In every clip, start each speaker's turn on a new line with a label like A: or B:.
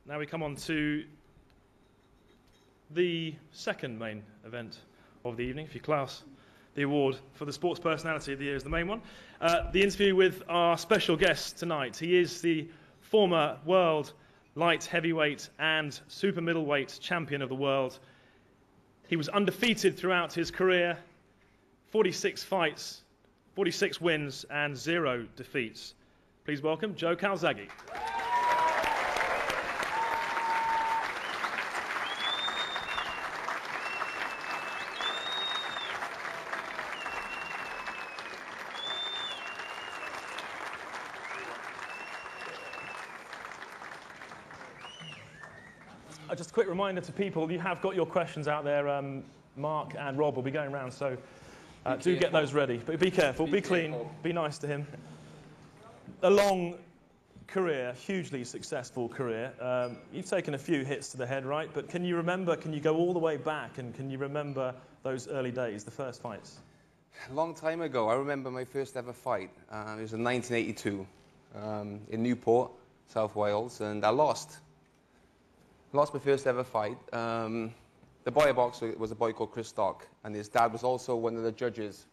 A: Now we come on to the second main event of the evening, if you class the award for the Sports Personality of the Year as the main one. The interview with our special guest tonight. He is the former world light heavyweight and super middleweight champion of the world. He was undefeated throughout his career, 46 fights, 46 wins and 0 defeats. Please welcome Joe Calzage. Just a quick reminder to people, you have got your questions out there. Mark and Rob will be going around, so do get those ready. But be careful, be clean, be nice to him. A long career, hugely successful career. You've taken a few hits to the head, right? But can you remember, can you go all the way back, and can you remember those early days, the first fights?
B: A long time ago, I remember my first ever fight. It was in 1982 in Newport, South Wales, and I lost. Lost my first ever fight. The boy I boxed was a boy called Chris Stock, and his dad was also one of the judges.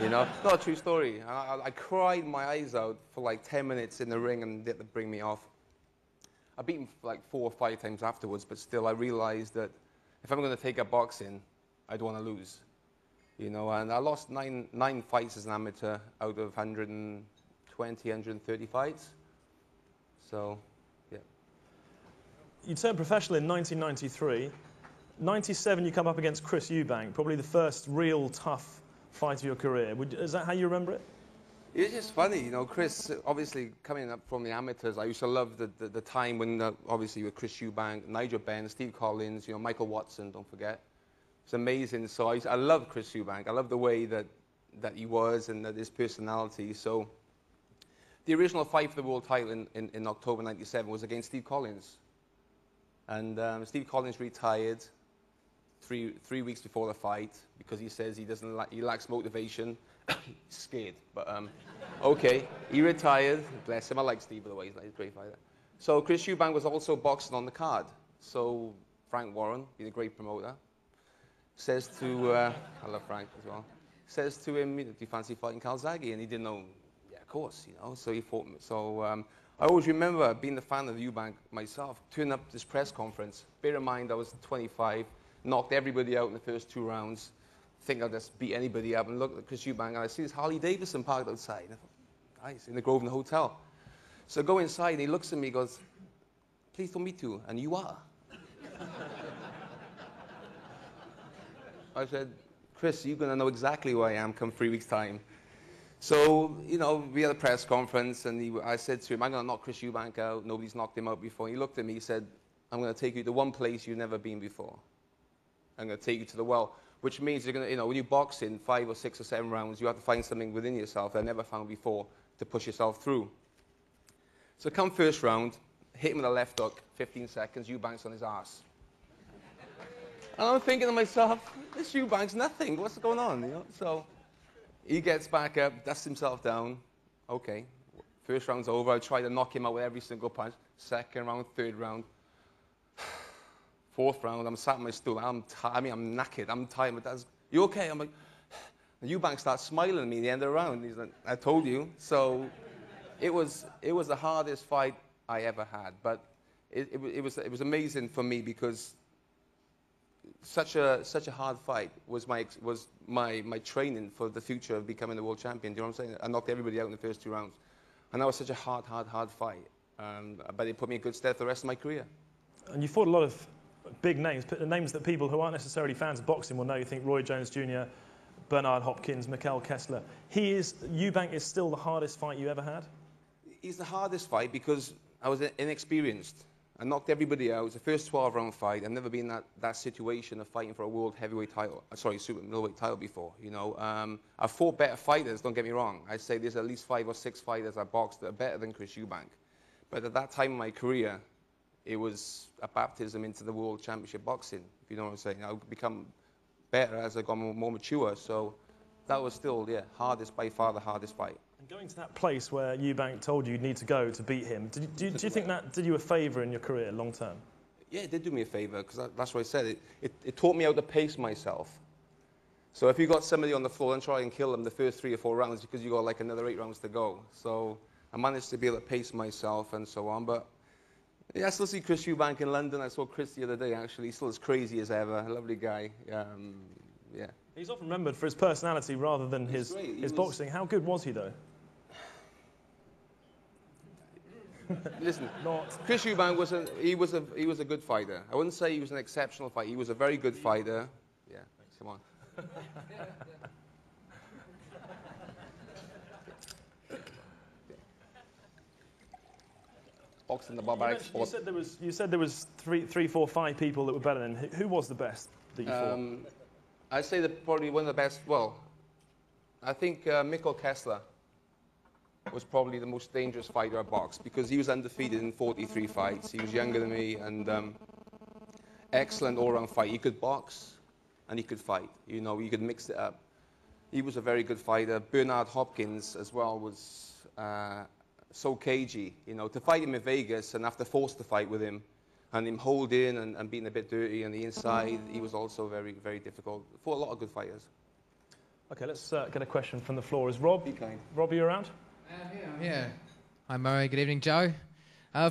B: You know, not a true story. I cried my eyes out for like 10 minutes in the ring, and they had to bring me off. I beat him like 4 or 5 times afterwards, but still I realized that if I'm going to take up boxing, I don't want to lose. You know, and I lost nine fights as an amateur out of 120, 130 fights. So, yeah.
A: You turned professional in 1993. 97, you come up against Chris Eubank, probably the first real tough fight of your career. Is that how you remember it?
B: It's just funny, you know, Chris, obviously coming up from the amateurs, I used to love the time when, obviously, with Chris Eubank, Nigel Benn, Steve Collins, you know, Michael Watson, don't forget. It's amazing. So I love Chris Eubank. I love the way that he was and his personality. So the original fight for the world title in October 97 was against Steve Collins. And Steve Collins retired three weeks before the fight because he says he lacks motivation. He's scared, but okay. He retired. Bless him. I like Steve, by the way. He's a great fighter. So Chris Eubank was also boxing on the card. So Frank Warren, being a great promoter, says to I love Frank as well. Says to him, "Do you fancy fighting Calzage?" And he didn't know. Yeah, of course, you know. So he fought me. So I always remember being a fan of Eubank myself, turning up to this press conference. Bear in mind, I was 25, knocked everybody out in the first 2 rounds. Think I'll just beat anybody up, and look at Chris Eubank, and I see this Harley Davidson parked outside. I thought, nice, in the Grosvenor Hotel. So I go inside, and he looks at me and goes, "Pleased to meet you," and you are. I said, "Chris, you're going to know exactly who I am come 3 weeks' time." So, you know, we had a press conference, and I said to him, "I'm going to knock Chris Eubank out. Nobody's knocked him out before." He looked at me, he said, "I'm going to take you to one place you've never been before. I'm going to take you to the well," which means you're going to, you know, when you box in 5 or 6 or 7 rounds, you have to find something within yourself that I never found before to push yourself through. So come first round, hit him with a left hook, 15 seconds, Eubank's on his ass. And I'm thinking to myself, this Eubank's nothing. What's going on? You know? So he gets back up, dusts himself down. Okay, first round's over. I try to knock him out with every single punch. Second round, third round. 4th round, I'm sat on my stool. I'm knackered. I'm tired. My dad's, "You okay?" I'm like, and Eubank starts smiling at me at the end of the round. He's like, "I told you." So it was the hardest fight I ever had. But it was amazing for me because such a hard fight was my training for the future of becoming the world champion. Do you know what I'm saying? I knocked everybody out in the first 2 rounds. And that was such a hard fight. But it put me in good stead for the rest of my career.
A: And you fought a lot of big names, names that people who aren't necessarily fans of boxing will know. You think Roy Jones Jr., Bernard Hopkins, Mikhail Kessler. Eubank is still the hardest fight you ever had?
B: He's the hardest fight because I was inexperienced. I knocked everybody out. It was the first 12-round fight. I've never been in that situation of fighting for a world heavyweight title, sorry, super middleweight title before, you know. I've fought better fighters, don't get me wrong. I'd say there's at least 5 or 6 fighters I boxed that are better than Chris Eubank. But at that time in my career, it was a baptism into the world championship boxing, if you know what I'm saying. I've become better as I got more mature, so that was still, yeah, by far the hardest fight.
A: And going to that place where Eubank told you you'd need to go to beat him, do you think that did you a favour in your career long term?
B: Yeah, it did do me a favour, because that's what I said. It taught me how to pace myself. So if you got somebody on the floor and try and kill them the first 3 or 4 rounds, because you got like another 8 rounds to go. So I managed to be able to pace myself and so on. But yeah, I still see Chris Eubank in London. I saw Chris the other day, actually. He's still as crazy as ever. A lovely guy. Yeah.
A: He's often remembered for his personality rather than his boxing. How good was he, though?
B: Listen, Chris Eubank was a good fighter. I wouldn't say he was an exceptional fighter. He was a very good fighter. Yeah, come on. Boxing the barbaric sport.
A: You said there was three, 4, 5 people that were better than him. Who was the best that you fought?
B: I'd say that probably one of the best. Well, I think Mikkel Kessler was probably the most dangerous fighter I boxed, because he was undefeated in 43 fights. He was younger than me, and excellent all-round fight. He could box and he could fight. You know, you could mix it up. He was a very good fighter. Bernard Hopkins as well was so cagey. You know, to fight him in Vegas and have to force the fight with him, and him holding and being a bit dirty on the inside, he was also very, very difficult. Fought a lot of good fighters.
A: Okay, let's get a question from the floor. Is Rob?
B: Be kind.
A: Rob, are you around?
C: I'm here. Hi, Murray. Good evening, Joe.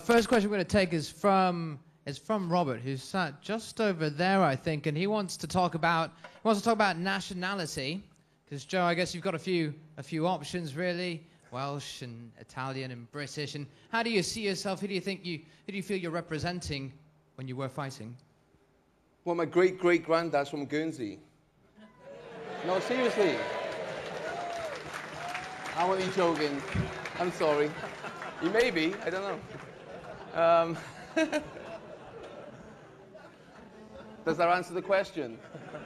C: First question we're going to take is from Robert, who's sat just over there, I think, and he wants to talk about nationality, because Joe, I guess you've got a few options really, Welsh and Italian and British. And how do you see yourself? Who do you feel you're representing when you were fighting?
B: Well, my great-great-granddad's from Guernsey. No, seriously. I wasn't you joking. I'm sorry. You may be. I don't know. Does that answer the question?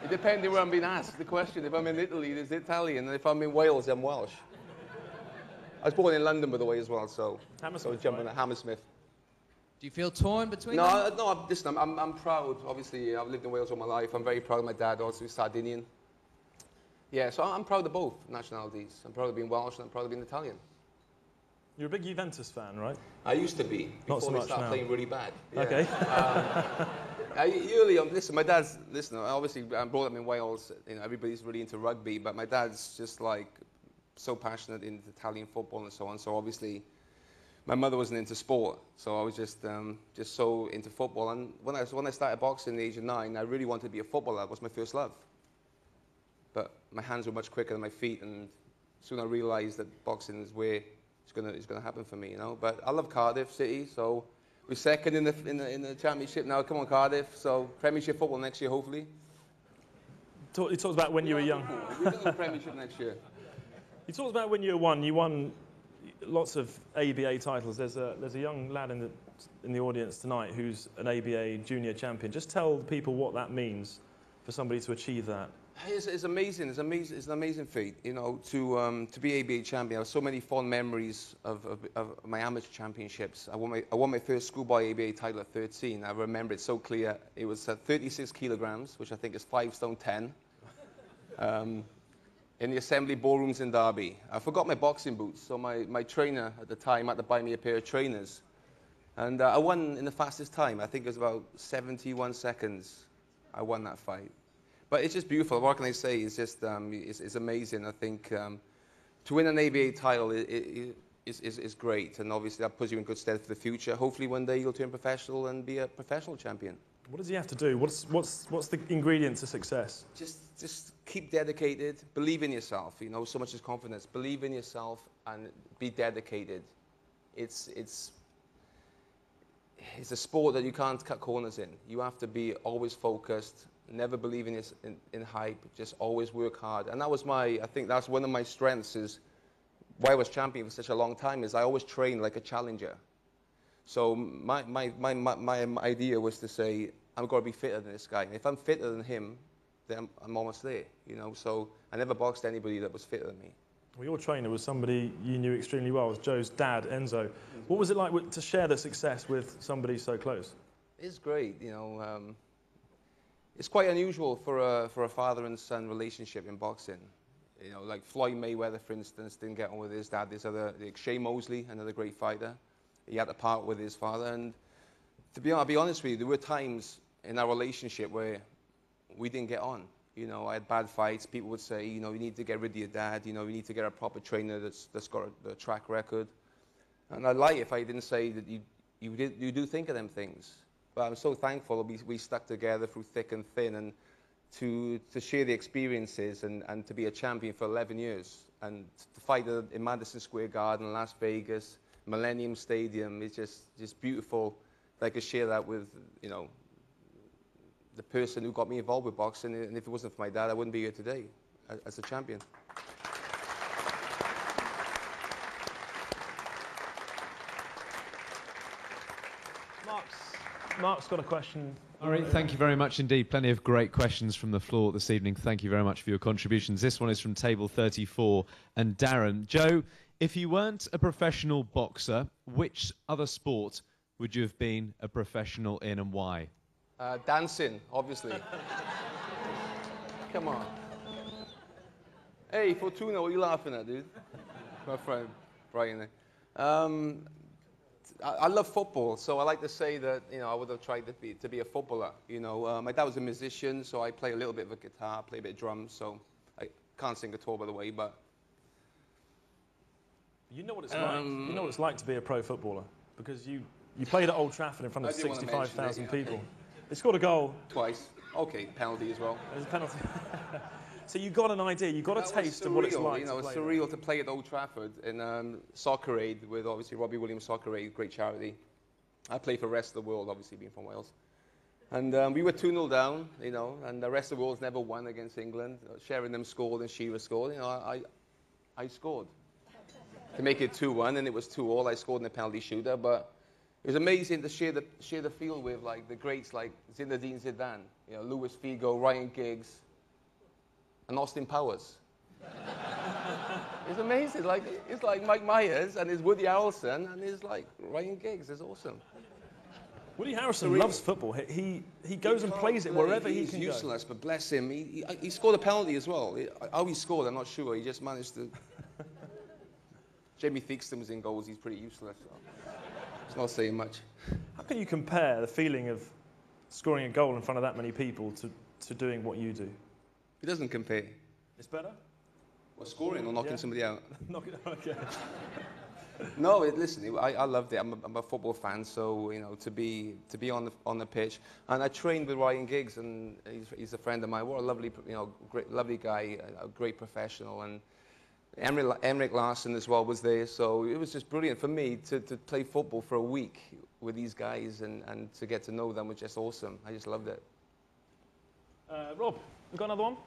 B: It depends where I'm being asked the question. If I'm in Italy, it's Italian, and if I'm in Wales, I'm Welsh. I was born in London, by the way, as well, so jumping at Hammersmith.
C: Do you feel torn between them?
B: No, listen, I'm proud. Obviously, I've lived in Wales all my life. I'm very proud of my dad, also Sardinian. Yeah, so I'm proud of both nationalities. I'm proud of being Welsh, and I'm proud of being Italian.
A: You're a big Juventus fan, right?
B: I used to be,
A: Not so
B: before they
A: much
B: started
A: now.
B: playing really bad. Yeah.
A: Okay.
B: Early on, listen, my dad's, obviously I'm brought up in Wales, you know, everybody's really into rugby, but my dad's just like so passionate in Italian football and so on, so obviously my mother wasn't into sport, so I was just so into football. And when I started boxing at the age of 9, I really wanted to be a footballer. That was my first love. But my hands were much quicker than my feet, and soon I realized that boxing is where it's gonna happen for me, you know. But I love Cardiff City, so we're second in the championship now. Come on, Cardiff. So Premiership football next year, hopefully.
A: You talked about when you were young.
B: We're going to the Premiership next year.
A: You talked about when you won lots of ABA titles. There's a young lad in the audience tonight who's an ABA junior champion. Just tell people what that means for somebody to achieve that.
B: It's amazing. It's an amazing feat, you know, to be ABA champion. I have so many fond memories of my amateur championships. I won my first schoolboy ABA title at 13. I remember it so clear. It was 36 kilograms, which I think is 5 stone 10. In the assembly ballrooms in Derby. I forgot my boxing boots, so my trainer at the time had to buy me a pair of trainers. And I won in the fastest time. I think it was about 71 seconds. I won that fight. But it's just beautiful. What can I say? It's just it's amazing. I think to win an ABA title is great, and obviously that puts you in good stead for the future. Hopefully one day you'll turn professional and be a professional champion.
A: What does he have to do? What's the ingredient to success?
B: Just keep dedicated. Believe in yourself. You know, so much is confidence. Believe in yourself and be dedicated. It's a sport that you can't cut corners in. You have to be always focused. Never believe in hype. Just always work hard. And that was I think that's one of my strengths, is why I was champion for such a long time, is I always trained like a challenger. So my idea was to say, I'm going to be fitter than this guy. And if I'm fitter than him, then I'm almost there, you know. So I never boxed anybody that was fitter than me.
A: Well, your trainer was somebody you knew extremely well. It was Joe's dad, Enzo. What was it like to share the success with somebody so close?
B: It's great, you know. It's quite unusual for a father and son relationship in boxing. You know, like Floyd Mayweather, for instance, didn't get on with his dad. This other, like Shea Mosley, another great fighter, he had to part with his father. And I'll be honest with you, there were times in our relationship where we didn't get on. You know, I had bad fights. People would say, you know, you need to get rid of your dad. You know, you need to get a proper trainer that's got a track record. And I'd lie if I didn't say that you do think of them things. But I'm so thankful that we stuck together through thick and thin, and to share the experiences and to be a champion for 11 years. And to fight in Madison Square Garden, Las Vegas, Millennium Stadium, it's just beautiful that I could share that with, you know, the person who got me involved with boxing. And if it wasn't for my dad, I wouldn't be here today as a champion.
A: Mark's got a question.
D: All right, thank you very much indeed. Plenty of great questions from the floor this evening. Thank you very much for your contributions. This one is from Table 34 and Darren. Joe, if you weren't a professional boxer, which other sport would you have been a professional in and why?
B: Dancing, obviously. Come on. Hey, Fortuna, what are you laughing at, dude? My friend, Brian. I love football, so I like to say that, you know, I would have tried to be a footballer. You know, my dad was a musician, so I play a little bit of a guitar, play a bit of drums, so I can't sing at all, by the way, but...
A: You know what it's like. You know what it's like to be a pro footballer, because you played at Old Trafford in front of 65,000 people. They scored a goal.
B: Twice. Okay, penalty as well.
A: There's a penalty. So you got an idea, you got a taste of what it's like.
B: You know, it's surreal to play at Old Trafford in Soccer Aid with obviously Robbie Williams Soccer Aid, great charity. I play for the rest of the world, obviously being from Wales. And we were 2-0 down, you know, and the rest of the world's never won against England. Sheringham scored and Shearer scored. You know, I scored to make it 2-1, and it was 2-2. I scored in the penalty shooter, but it was amazing to share the field with like the greats like Zinedine Zidane, you know, Luis Figo, Ryan Giggs, and Austin Powers. It's amazing. Like, it's like Mike Myers, and it's Woody Harrelson, and it's like Ryan Giggs. It's awesome.
A: Woody Harrelson loves football. He goes and plays it wherever he can go.
B: He's useless, but bless him. He scored a penalty as well. How he scored, I'm not sure. He just managed to... Jamie Theakston was in goals. He's pretty useless. So. It's not saying much.
A: How can you compare the feeling of scoring a goal in front of that many people to doing what you do?
B: It doesn't compare.
A: It's better?
B: Well, scoring or knocking somebody out?
A: Okay.
B: No, listen, I loved it. I'm a football fan, so you know, to be on the pitch, and I trained with Ryan Giggs, and he's a friend of mine. What a lovely, you know, lovely guy, a great professional, and Emmerich Larsson as well was there. So it was just brilliant for me to play football for a week with these guys and to get to know them was just awesome. I just loved it.
A: Rob, you got another one?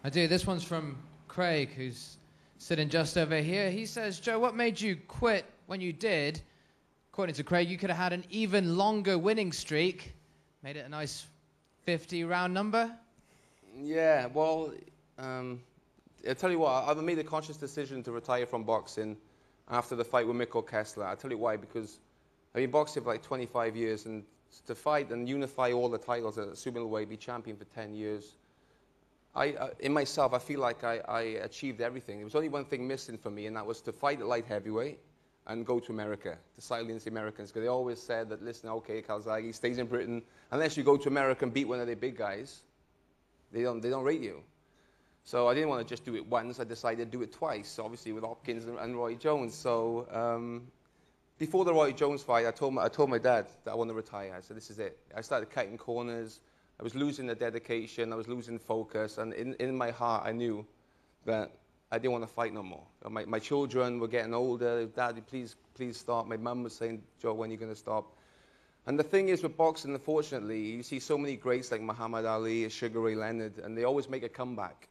C: I do. This one's from Craig, who's sitting just over here. He says, Joe, what made you quit when you did? According to Craig, you could have had an even longer winning streak. Made it a nice 50 round number. Yeah,
B: well, I'll tell you what, I've made a conscious decision to retire from boxing after the fight with Mikko Kessler. I'll tell you why, because I've been boxing for like 25 years, and to fight and unify all the titles at a super middleweight, be champion for 10 years, in myself, I feel like I achieved everything. There was only one thing missing for me, and that was to fight at light heavyweight and go to America, to silence the Americans. Because they always said that, listen, okay, Calzage stays in Britain. Unless you go to America and beat one of the big guys, they don't rate you. So I didn't want to just do it once. I decided to do it twice, obviously with Hopkins and Roy Jones. So before the Roy Jones fight, I told my dad that I want to retire. I said, this is it. I started cutting corners. I was losing the dedication, I was losing focus, and in my heart I knew that I didn't want to fight no more. My children were getting older. Daddy, please stop. My mum was saying, Joe, when are you going to stop? And the thing is with boxing, unfortunately, you see so many greats like Muhammad Ali, Sugar Ray Leonard, and they always make a comeback.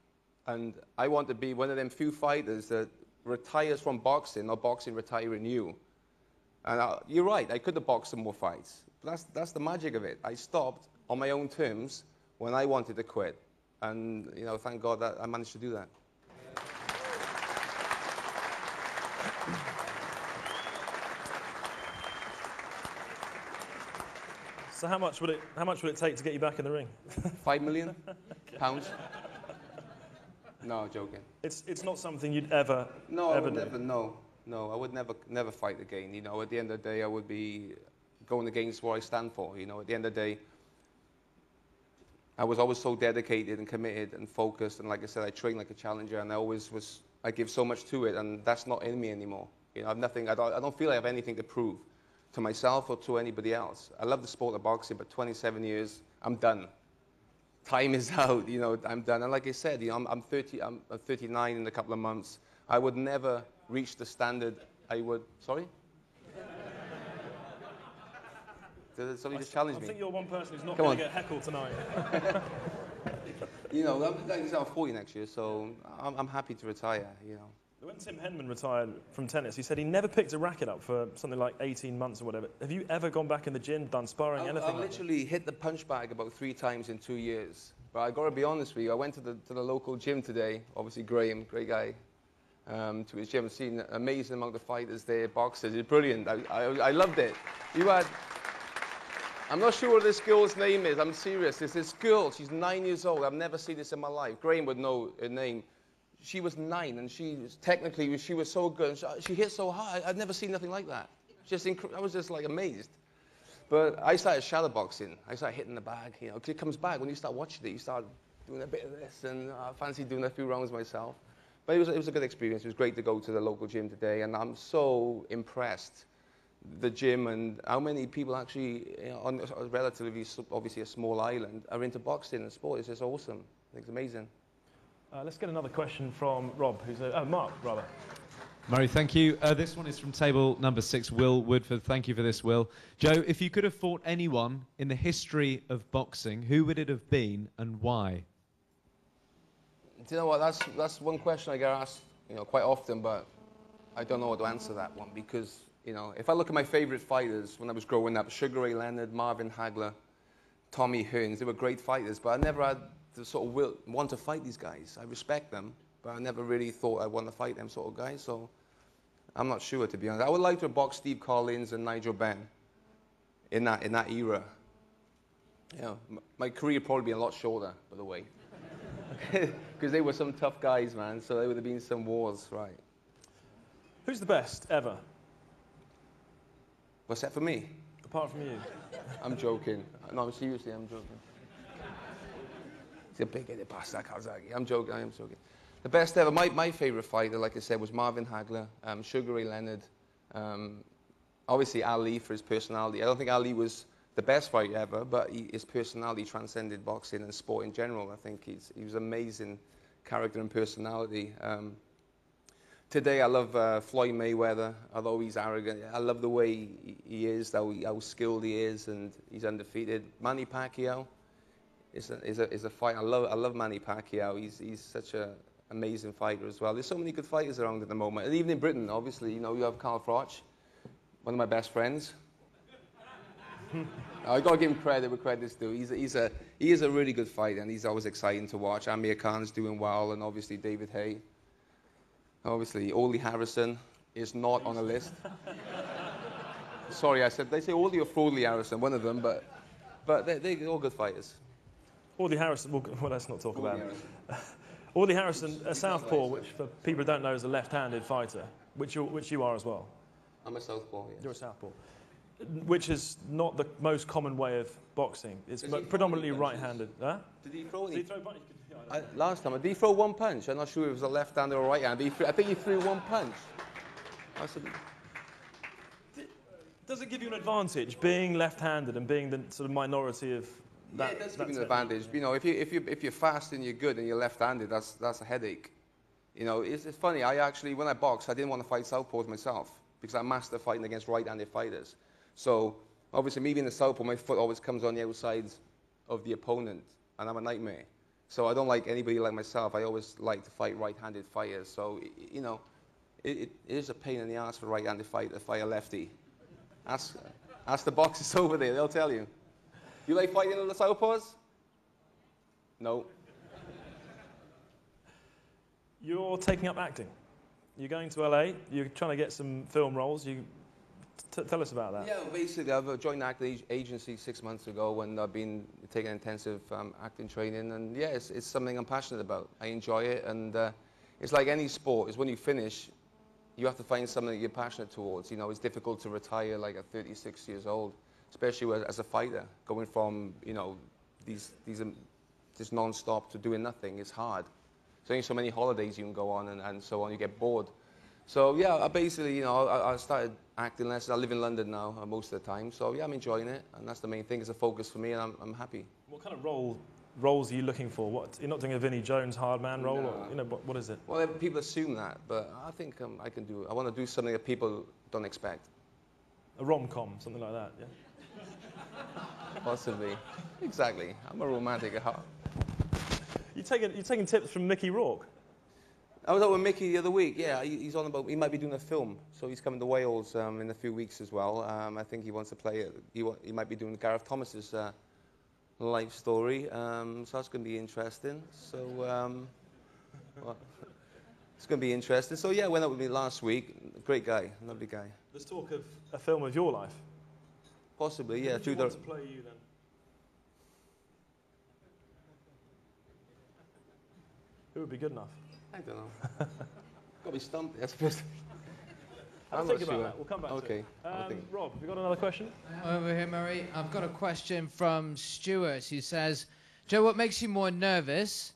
B: And I want to be one of them few fighters that retires from boxing, or boxing retiring you. And you're right, I could have boxed some more fights. But that's the magic of it. I stopped on my own terms when I wanted to quit. And, you know, thank God that I managed to do that.
A: So how much would it take to get you back in the ring?
B: 5 million pounds. No, joking.
A: It's not something you'd ever
B: No, I
A: ever
B: would
A: do.
B: never. No, I would never fight again. You know, at the end of the day, I would be going against what I stand for. You know, at the end of the day, I was always so dedicated and committed and focused. And like I said, I trained like a challenger, and I always was. I give so much to it, and that's not in me anymore. You know, I've nothing. I don't feel I have anything to prove to myself or to anybody else. I love the sport of boxing, but 27 years, I'm done. Time is out, you know, I'm done. And like I said, you know, I'm 39 in a couple of months. I would never reach the standard I would, sorry? Did somebody just challenge me?
A: I think you're one person who's not
B: Come
A: going
B: on.
A: to get heckled tonight.
B: You know, like I said, I'm 40 next year, so I'm happy to retire, you know.
A: When Tim Henman retired from tennis, he said he never picked a racket up for something like 18 months or whatever. Have you ever gone back in the gym, done sparring, anything
B: I've
A: like
B: literally hit the punch bag about 3 times in 2 years. But I got to be honest with you, I went to the local gym today, obviously Graham, great guy, to his gym. I've seen an amazing amount of fighters there, boxers. It's brilliant. I loved it. You had, I'm not sure what this girl's name is. I'm serious. There's this girl, she's 9 years old. I've never seen this in my life. Graham would know her name. She was 9, and she was so good. She hit so hard. I'd never seen nothing like that. I was just like amazed. But I started shadow boxing. I started hitting the bag, you know, 'cause it comes back when you start watching it. You start doing a bit of this, and I fancy doing a few rounds myself. But it was a good experience. It was great to go to the local gym today, and I'm so impressed. The gym and how many people actually, you know, on a relatively, obviously a small island, are into boxing and sport. It's just awesome. I think it's amazing.
A: Let's get another question from Rob, who's Mark, rather.
D: Murray, thank you. This one is from table number 6, Will Woodford. Thank you for this, Will. Joe, if you could have fought anyone in the history of boxing, who would it have been and why?
B: Do you know what? That's one question I get asked, you know, quite often, but I don't know how to answer that one because, you know, if I look at my favorite fighters when I was growing up, Sugar Ray Leonard, Marvin Hagler, Tommy Hearns, they were great fighters, but I never had the sort of want to fight these guys. I respect them, but I never really thought I want to fight them sort of guys, so I'm not sure, to be honest. I would like to have boxed Steve Collins and Nigel Benn in that era. You know, my career would probably be a lot shorter, by the way. Because they were some tough guys, man, so there would have been some wars, right.
A: Who's the best ever,
B: What's that for me?
A: apart from you?
B: I'm joking. No, seriously, I'm joking. It's a big pasta Calzage. I'm joking, I am joking. The best ever, my favorite fighter, like I said, was Marvin Hagler, Sugar Ray Leonard, obviously Ali for his personality. I don't think Ali was the best fighter ever, but his personality transcended boxing and sport in general. I think he was amazing character and personality. Today I love Floyd Mayweather, although he's arrogant. I love the way he is, how skilled he is, and he's undefeated. Manny Pacquiao is a fight. I love Manny Pacquiao. He's such an amazing fighter as well. There's so many good fighters around at the moment. And even in Britain, obviously, you know, you have Carl Froch, one of my best friends. I got to give him credit where credit's due. He is a really good fighter, and he's always exciting to watch. Amir Khan's doing well, and obviously David Haye. Obviously, Ole Harrison is not on the list. Sorry, they say Ole or Foley Harrison, one of them, but they're all good fighters.
A: Audley Harrison, well, let's not talk about him. Audley Harrison, a southpaw, which for people who don't know is a left-handed fighter, which you are as well.
B: I'm a southpaw, yes.
A: You're a southpaw. Which is not the most common way of boxing. It's predominantly right-handed. Huh?
B: Did he throw any?
A: Did he throw punch?
B: Last time, did he throw one punch? I'm not sure if it was a left-hander or right-hander. I think he threw one punch.
A: Does it give you an advantage being left-handed and being the sort of minority of that?
B: Yeah, it does give you an advantage. You know, if you're fast and you're good and you're left-handed, that's a headache. You know, it's funny. When I boxed, I didn't want to fight southpaws myself because I mastered fighting against right-handed fighters. So obviously, me being a southpaw, my foot always comes on the outside of the opponent, and I'm a nightmare. So I don't like anybody like myself. I always like to fight right-handed fighters. So, you know, it is a pain in the ass for a right-handed fighter to fight a lefty. Ask the boxers over there, they'll tell you. You like fighting the southpaws? No.
A: You're taking up acting. You're going to LA, you're trying to get some film roles. Tell us about that.
B: Yeah, basically, I've joined an acting agency 6 months ago, and I've been taking intensive acting training. And yeah, it's something I'm passionate about. I enjoy it, and it's like any sport. Is when you finish, you have to find something that you're passionate towards. You know, it's difficult to retire like at 36 years old, especially as a fighter, going from just non-stop to doing nothing. It's hard. There's only so many holidays you can go on, and so on. You get bored. So yeah, I basically, I started acting lessons. I live in London now most of the time. So yeah, I'm enjoying it, and that's the main thing. It's a focus for me, and I'm happy.
A: What kind of roles are you looking for? You're not doing a Vinnie Jones hard man role, or what is it?
B: Well, people assume that, but I think I can do it. I want to do something that people don't expect.
A: A rom-com, something like that, yeah?
B: Possibly. Exactly. I'm a romantic at heart.
A: You're taking tips from Mickey Rourke?
B: I was out with Mickey the other week. Yeah, he's on about. He might be doing a film, so he's coming to Wales in a few weeks as well. I think he wants to play it. He might be doing Gareth Thomas's life story, so that's going to be interesting. So it's going to be interesting. So yeah, went out with me last week. Great guy, lovely guy.
A: There's talk of a film of your life.
B: Possibly, yeah.
A: Who would you want to play you then? Who would be good enough?
B: I don't know. Got to be stumped. That's supposed.
A: I'll think about that. We'll come back
B: to it.
A: Rob, have you got another question?
C: Over here, Murray. I've got a question from Stuart, who says, Joe, what makes you more nervous?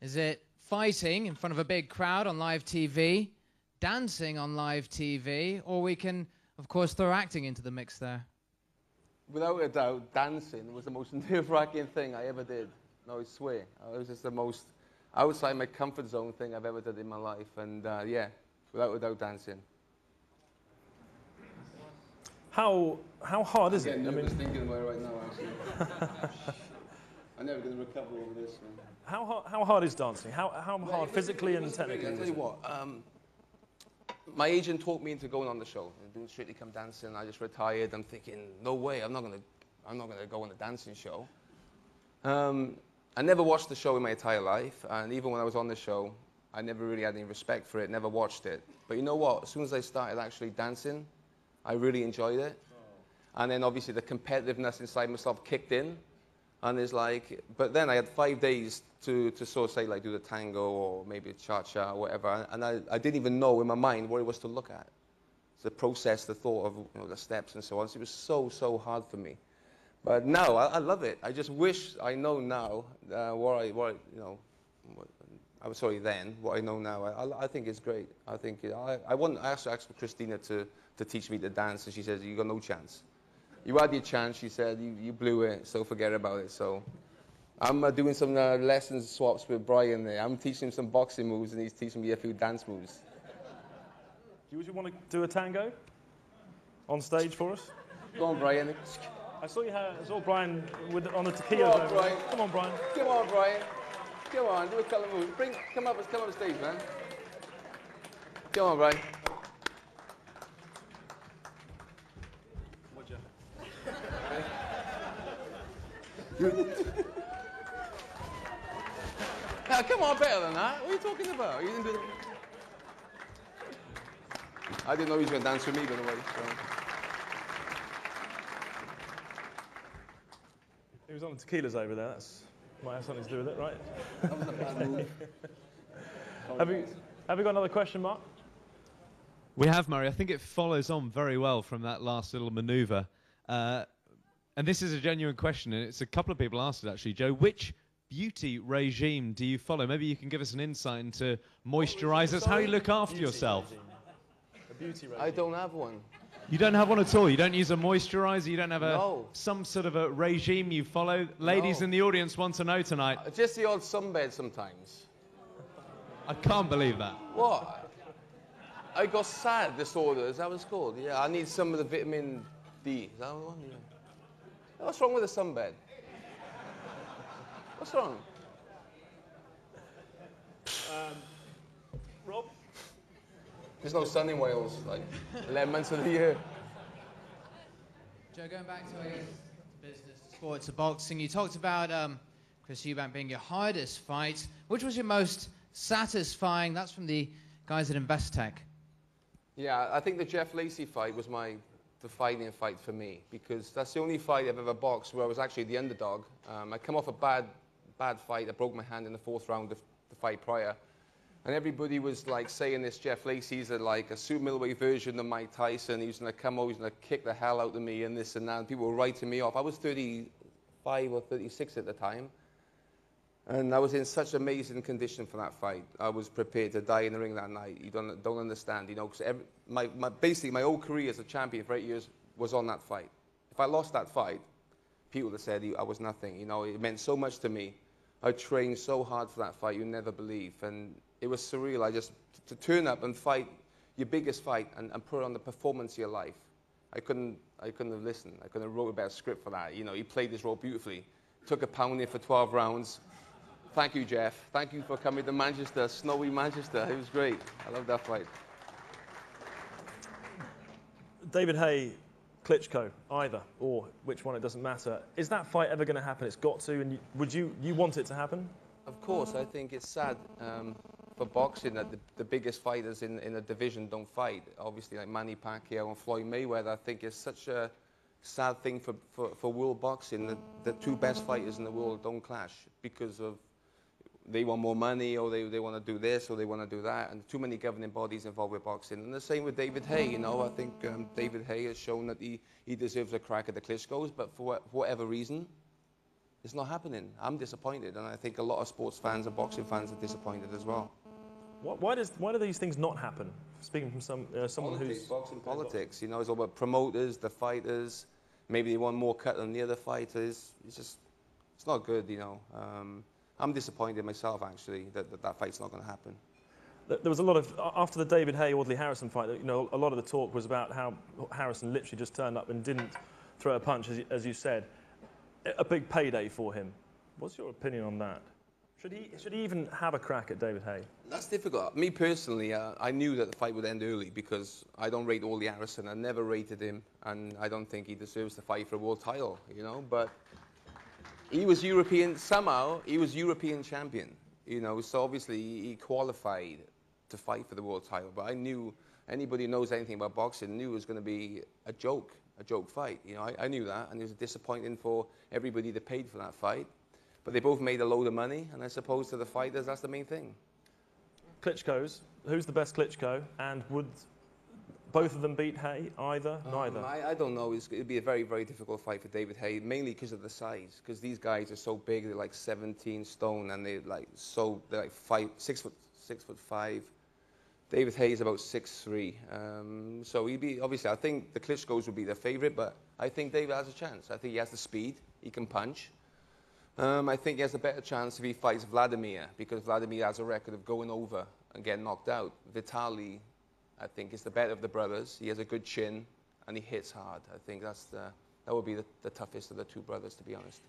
C: Is it fighting in front of a big crowd on live TV, dancing on live TV, or we can, of course, throw acting into the mix there?
B: Without a doubt, dancing was the most nerve-wracking thing I ever did. No, I swear. It was just the most outside my comfort zone thing I've ever done in my life. And yeah, without a doubt, dancing.
A: How hard is it?
B: I'm thinking about it right now, actually. I'm never going to recover over this. Man.
A: How hard is dancing? How hard physically and technically?
B: I'll tell you what. My agent talked me into going on the show, doing Strictly Come Dancing. I just retired. I'm thinking, no way, I'm not gonna go on a dancing show. I never watched the show in my entire life, and even when I was on the show, I never really had any respect for it. Never watched it. But you know what? As soon as I started actually dancing, I really enjoyed it. And then obviously the competitiveness inside myself kicked in, and it's like. But then I had 5 days to sort of say like do the tango or maybe a cha-cha or whatever, and I didn't even know in my mind what it was to look at. The process, the thought of the steps and so on. So it was so hard for me. But now I love it. I just wish I know now what I was sorry then. What I know now, I think it's great. I think I actually asked for Christina to teach me to dance, and she said you got no chance. You had your chance. She said you blew it, so forget about it. So. I'm doing some lessons swaps with Brian there. I'm teaching him some boxing moves, and he's teaching me a few dance moves.
A: Would you want to do a tango on stage for us?
B: Go on, Brian.
A: I saw Brian on the tequila.
B: Come on, Brian.
A: Come on, Brian.
B: Come on, Brian. Come on, do a couple of moves. Come up on stage, man. Come on, Brian. Now, come on, better than that. What are you talking about? You didn't do I didn't know he was going to dance with me, by the way. So.
A: He was on the tequilas over there. That's might have something to do with it, right?
B: That was a bad move.
A: Have you got another question, Mark?
D: We have, Murray. I think it follows on very well from that last little manoeuvre. And this is a genuine question, and it's a couple of people asked it, actually. Joe, which beauty regime do you follow? Maybe you can give us an insight into moisturizers, how you look after yourself.
A: A beauty regime.
B: I don't have one.
D: You don't have one at all? You don't use a moisturizer? You don't have some sort of a regime you follow? Ladies in the audience want to know tonight.
B: Just the odd sunbed sometimes.
D: I can't believe that.
B: What? I got SAD disorder, is that what it's called? Yeah, I need some of the vitamin D. Is that the one? Yeah. What's wrong with a sunbed? What's wrong?
A: Rob?
B: There's no sun in Wales, like 11 months of the year.
C: Joe, going back to business, sports, boxing, you talked about Chris Eubank being your hardest fight. Which was your most satisfying? That's from the guys at Investec.
B: Yeah, I think the Jeff Lacey fight was my defining fight for me, because that's the only fight I've ever boxed where I was actually the underdog. I come off a bad fight. I broke my hand in the 4th round of the fight prior. And everybody was like saying this Jeff Lacey's like a super middleweight version of Mike Tyson. He was going to come over, he was going to kick the hell out of me and this and that. And people were writing me off. I was 35 or 36 at the time. And I was in such amazing condition for that fight. I was prepared to die in the ring that night. You don't understand, you know, because basically my whole career as a champion for 8 years was on that fight. If I lost that fight, people would have said I was nothing. You know, it meant so much to me. I trained so hard for that fight, you never believe. And it was surreal. To turn up and fight your biggest fight and put on the performance of your life. I couldn't have listened. I couldn't have wrote a better script for that. You know, he played this role beautifully. Took a pounding for 12 rounds. Thank you, Jeff. Thank you for coming to Manchester, snowy Manchester. It was great. I love that fight.
A: David Haye, Klitschko, either, or which one, it doesn't matter. Is that fight ever going to happen? It's got to, and would you want it to happen?
B: Of course, I think it's sad for boxing that the biggest fighters in a division don't fight. Obviously, like Manny Pacquiao and Floyd Mayweather, I think it's such a sad thing for world boxing that the 2 best fighters in the world don't clash because of they want more money, or they want to do this, or they want to do that, and too many governing bodies involved with boxing. And the same with David Haye, you know. I think David Haye has shown that he deserves a crack at the Klitschko's, but for whatever reason, it's not happening. I'm disappointed, and I think a lot of sports fans and boxing fans are disappointed as well.
A: Why do these things not happen? Speaking from someone who's...
B: Boxing politics, you know, it's all about promoters, the fighters. Maybe they want more cut than the other fighters. It's not good, you know. I'm disappointed myself, actually, that fight's not going to happen.
A: There was a lot of, after the David Haye-Audley Harrison fight, you know, a lot of the talk was about how Harrison literally just turned up and didn't throw a punch, as you said. A big payday for him. What's your opinion on that? Should he even have a crack at David Haye?
B: That's difficult. Me personally, I knew that the fight would end early because I don't rate Audley Harrison. I never rated him, and I don't think he deserves to fight for a world title, you know. But he was European, somehow, he was European champion, you know, so obviously he qualified to fight for the world title. But I knew, anybody who knows anything about boxing knew it was going to be a joke fight. You know, I knew that, and it was disappointing for everybody that paid for that fight. But they both made a load of money, and I suppose to the fighters, that's the main thing.
A: Klitschko's, who's the best Klitschko, and would both of them beat Haye? Either? Neither?
B: I don't know. It'd be a very, very difficult fight for David Haye, mainly because of the size. Because these guys are so big, they're like 17 stone, and they're like 6'5". David Haye is about 6'3". So he'd be, obviously, I think the Klitschko's would be the favourite, but I think David has a chance. I think he has the speed, he can punch. I think he has a better chance if he fights Vladimir, because Vladimir has a record of going over and getting knocked out. Vitaly, I think, is the better of the brothers. He has a good chin, and he hits hard. I think that would be the toughest of the 2 brothers, to be honest.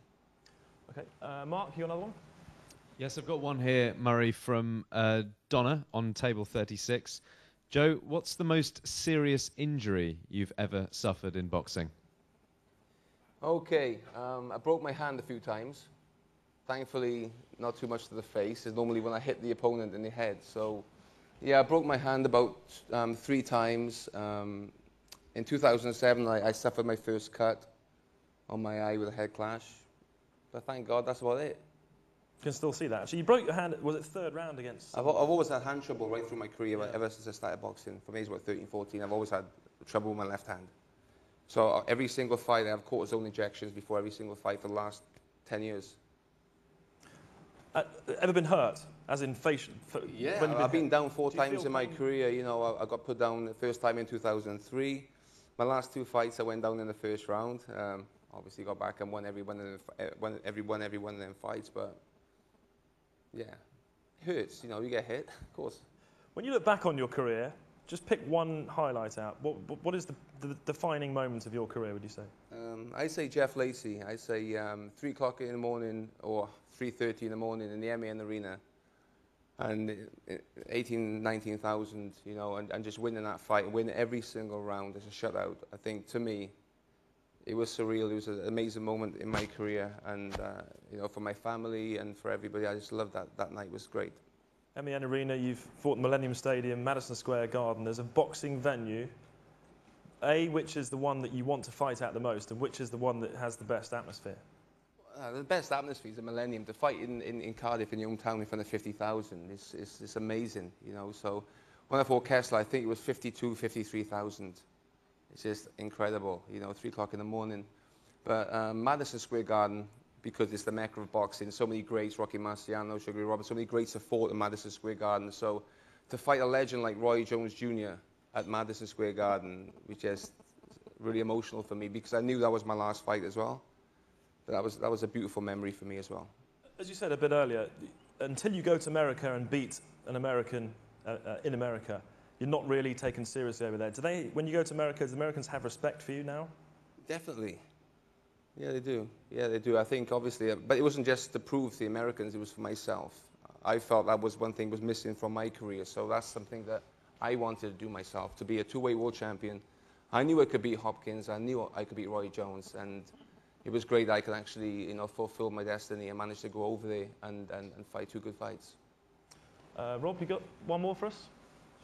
A: Okay, Mark, you got another one?
D: Yes, I've got one here, Murray, from Donna on table 36. Joe, what's the most serious injury you've ever suffered in boxing?
B: Okay, I broke my hand a few times. Thankfully, not too much to the face. It's normally when I hit the opponent in the head. So, yeah, I broke my hand about 3 times. In 2007, I suffered my first cut on my eye with a head clash. But thank God, that's about it.
A: You can still see that. So you broke your hand, was it 3rd round against...
B: I've always had hand trouble right through my career, ever since I started boxing. For me, it's about 13, 14. I've always had trouble with my left hand. So every single fight, I have cortisone injections before every single fight for the last 10 years.
A: Ever been hurt? As in facial?
B: Yeah, I've been down 4 times in my career. You know, I got put down the first time in 2003. My last 2 fights, I went down in the 1st round. Obviously, got back and won every one of them fights. But yeah, it hurts. You know, you get hit, of course.
A: When you look back on your career, just pick one highlight out. What is the defining moment of your career, would you say?
B: I say Jeff Lacey. I say 3 o'clock in the morning or 3:30 in the morning in the MEN Arena. And 19,000, you know, and just winning that fight, win every single round as a shutout. I think, to me, it was surreal. It was an amazing moment in my career. And, you know, for my family and for everybody, I just loved that. That night was great.
A: MEN Arena, you've fought Millennium Stadium, Madison Square Garden. There's a boxing venue. which is the one that you want to fight at the most, and which is the one that has the best atmosphere?
B: The best atmosphere is the Millennium. To fight in Cardiff, in your hometown, in front of 50,000, it's amazing, you know. So when I fought Kessler, I think it was 52, 53,000. It's just incredible, you know, 3 o'clock in the morning. But Madison Square Garden, because it's the mecca of boxing, so many greats, Rocky Marciano, Sugar Ray Robinson, so many greats have fought in Madison Square Garden. So to fight a legend like Roy Jones Jr. at Madison Square Garden was just really emotional for me, because I knew that was my last fight as well. But that was a beautiful memory for me as well.
A: As you said a bit earlier, until you go to America and beat an American in America, you're not really taken seriously over there. When you go to America, do the Americans have respect for you now?
B: Definitely. Yeah, they do. Yeah, they do. I think, obviously, but it wasn't just to prove to the Americans, it was for myself. I felt that was one thing was missing from my career, so that's something that I wanted to do myself, to be a two-weight world champion. I knew I could beat Hopkins, I knew I could beat Roy Jones, and it was great that I could actually, you know, fulfill my destiny and manage to go over there and fight 2 good fights.
A: Rob, you got one more for us?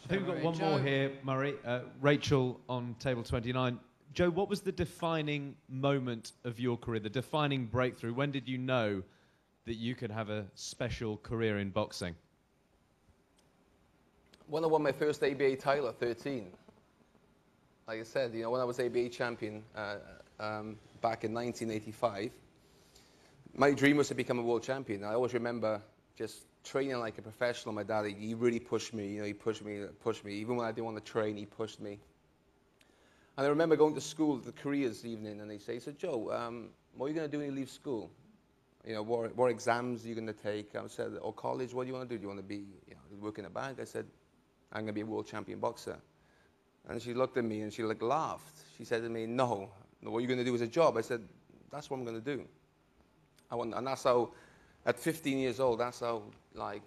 D: I think we've got one more here, Murray. Rachel on table 29. Joe, what was the defining moment of your career, the defining breakthrough? When did you know that you could have a special career in boxing?
B: When I won my first ABA title at 13. Like I said, you know, when I was ABA champion back in 1985, my dream was to become a world champion. I always remember just training like a professional. My dad, he really pushed me. You know, he pushed me. Even when I didn't want to train, he pushed me. And I remember going to school, the careers evening, and they say, "So Joe, what are you going to do when you leave school? You know, what exams are you going to take?" I said, "Or college, what do you want to do? Do you want to be, you know, work in a bank?" I said, "I'm going to be a world champion boxer." And she looked at me and she like laughed. She said to me, "No, what you're going to do is a job." I said, "That's what I'm going to do." And that's how, at 15 years old, that's how like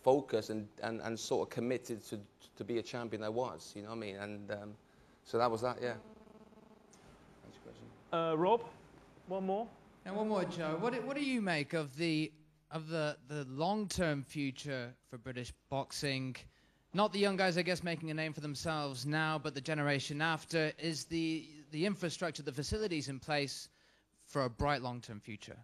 B: focused and sort of committed to be a champion I was. You know what I mean? And so that was that, yeah. That's your question.
A: Rob, one more?
C: And one more, Joe. What do you make of the long-term future for British boxing? Not the young guys, I guess, making a name for themselves now, but the generation after. Is the infrastructure, the facilities in place for a bright long-term future?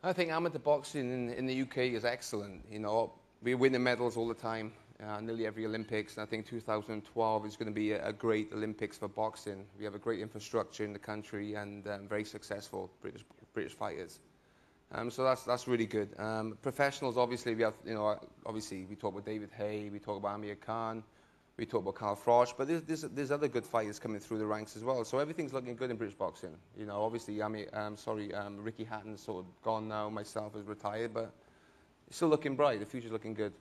B: I think amateur boxing in the UK is excellent. You know, we're winning medals all the time, nearly every Olympics. And I think 2012 is going to be a great Olympics for boxing. We have a great infrastructure in the country and very successful British fighters. So that's really good. Professionals, obviously, we have, you know, obviously we talk about David Hay, we talk about Amir Khan, we talk about Carl Froch, but there's other good fighters coming through the ranks as well. So everything's looking good in British boxing. You know, obviously, Ricky Hatton's sort of gone now. Myself is retired, but it's still looking bright. The future's looking good.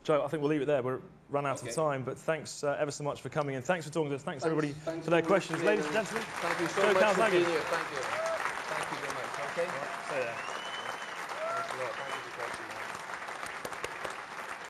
A: Joe, I think we'll leave it there. We're run out of time, but thanks ever so much for coming in. Thanks for talking to us. Thanks everybody for their questions. Ladies and gentlemen,
B: thank you so
A: Joe
B: much
A: Calzage.
B: for being here. Thank you very much. Okay.
A: Stay there.